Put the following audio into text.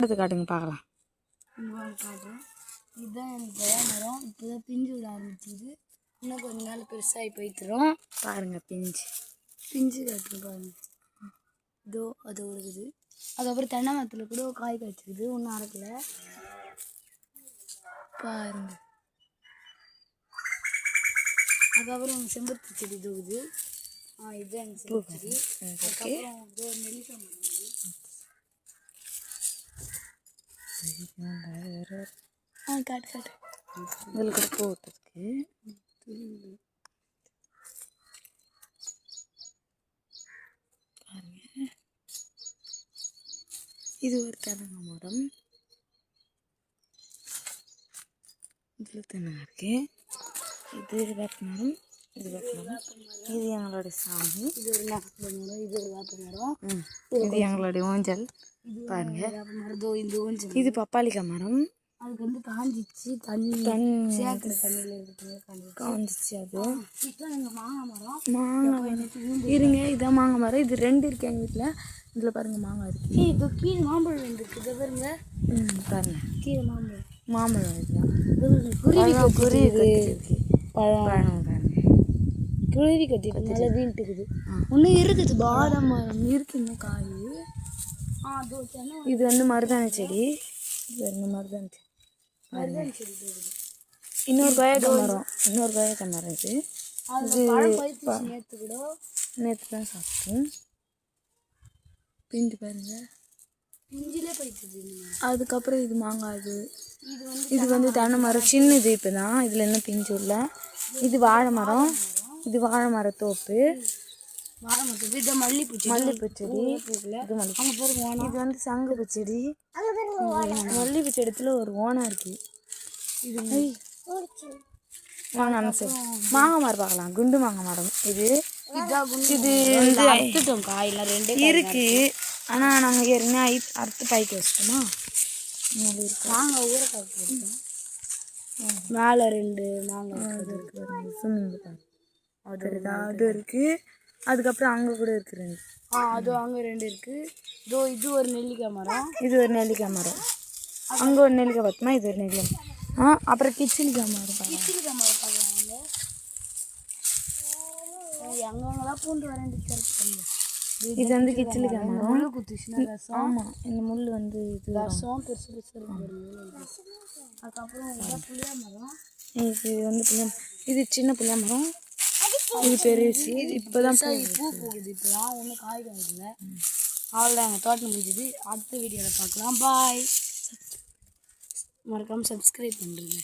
எடுத்து காட்டுங்க பார்க்கலாம். காட்டுறேன். இதுதான் எனக்கு கொய்யா மரம். இப்போ தான் பிஞ்சு விட ஆரம்பிச்சிது. இன்னும் கொஞ்ச நாள் பெருசாகி போய்த்துரும். பாருங்கள் பிஞ்சு காட்டுங்க பாருங்கள். இதோ அது இருக்குது. அதுக்கப்புறம் தென்னை மரத்தில் கூட காய் காய்ச்சிருக்குது. ஒன்றும் அறக்கலை பாருங்க. அதுக்கப்புறம் எங்கள் செம்பருத்தி செடி தூக்குது. இதுதான் எங்கள் செம்பருத்தி செடி. அதுக்கப்புறம் இதோ நெல்லிக்காய் மரம் காட்டு காட்டு இதில் கூட பூ விட்டுருக்கு. பாருங்க, இது ஒரு தென்னை மரம். இதில் தென்னை இருக்கு. இது வேப்ப மரம், இது வேப்ப மரம். இது எங்களுடைய சாமி. இது ஒரு வேப்ப மரம். இது ஒரு வேப்ப மரம். இது எங்களுடைய ஊஞ்சல். பாருங்க, இந்த ஊஞ்சல். இது பப்பாளிக்காய் மரம். அதுக்கு வந்து காஞ்சிச்சு. தண்ணி சேர்க்குற தண்ணியில் இருக்குது. காஞ்சிச்சு. அது இப்போ எங்கள் மாங்காய் மரம். மாங்காய் இருங்க, இதான் மாங்காய் மரம். இது 2 இருக்குது எங்கள் வீட்டில். இதில் பாருங்கள் மாங்காய் இருக்குது. இப்போ கீழே மாம்பழம் வந்துருக்கு. இதை பாருங்க. பாருங்கள் கீழே மாம்பழம். மாம்பழம் இதுதான். குருவி கட்டிருக்கு. பழம் பாருங்க, குருவி கட்டிட்டு நல்லா வீட்டுக்குது. ஒன்றும் இருக்குது. பாதாம் மரம் இருக்குது. இன்னும் காய். இது வந்து மருதாணி செடி. இது வந்து மருதாணி செடி. மருதாணி செடி இருக்குது. இன்னொரு கொய்யாக்காய் மரம். இது நேற்று தான் சாப்பிட்டோம். பிஞ்சு பாருங்க, பிஞ்சிலே போயிடுது. அதுக்கப்புறம் இது மாங்காய். இது வந்து தென்னை மரம் சின்னது. இப்போ தான் இதில் இன்னும் பிஞ்சு இல்லை. இது வாழை மரம். இது வாழை மரத்தோப்பு. இது மல்லிப்பூ செடி. இது வந்து சங்குப்பூ செடி. மல்லிப்பூ செடியில் ஒரு ஓனம் இருக்குது. இது வாங்க சரி, மாங்காய் மரம் பார்க்கலாம். குண்டு மாங்காய் மரம். இது வந்து அறுத்துட்டோம். காயெல்லாம் 2 இருக்கு. ஆனால் நாங்கள் ஏற்கனவே அறுத்து பாய்க்க வச்சிட்டோமா. மாங்காய் ஊற காய்ச்சிருக்கோம். மேலே 2 மாங்காய் அது இருக்குது. அதுக்கப்புறம் அங்கே கூட இருக்கு 2. அது அங்கே 2 இருக்குது. இது ஒரு நெல்லிக்காய் மரம். இது ஒரு நெல்லிக்காய் மரம். அங்கே ஒரு நெல்லிக்காய் பார்த்தோமா. இது ஒரு நெல்லிக்காய் மரம். அப்புறம் கிச்சிலிக்காய் மரம். கிச்சிலிக்காய் மரம் பார்க்குறாங்க. எங்கெங்கெல்லாம் பூண்டு வரேன். இது வந்து கிச்சிலிக்காய் மரம். முள்ளு குத்துச்சுன்னா ரசம். ஆமாம், இந்த முள் வந்து இது ரசம் பெருசு இருக்கு. அதுக்கப்புறம் புளியா மரம். இது வந்து இது சின்ன புளியா மரம். இது பெருசு. இப்போதான் பூ போகுது. இப்போதான் ஒன்றும் காய் காய்க்கல. அவ்வளோதான் எங்கள் தோட்டம் முடிஞ்சுது. அடுத்த வீடியோவில் பார்க்கலாம். பாய். மறக்காமல் சப்ஸ்கிரைப் பண்ணுறேங்க.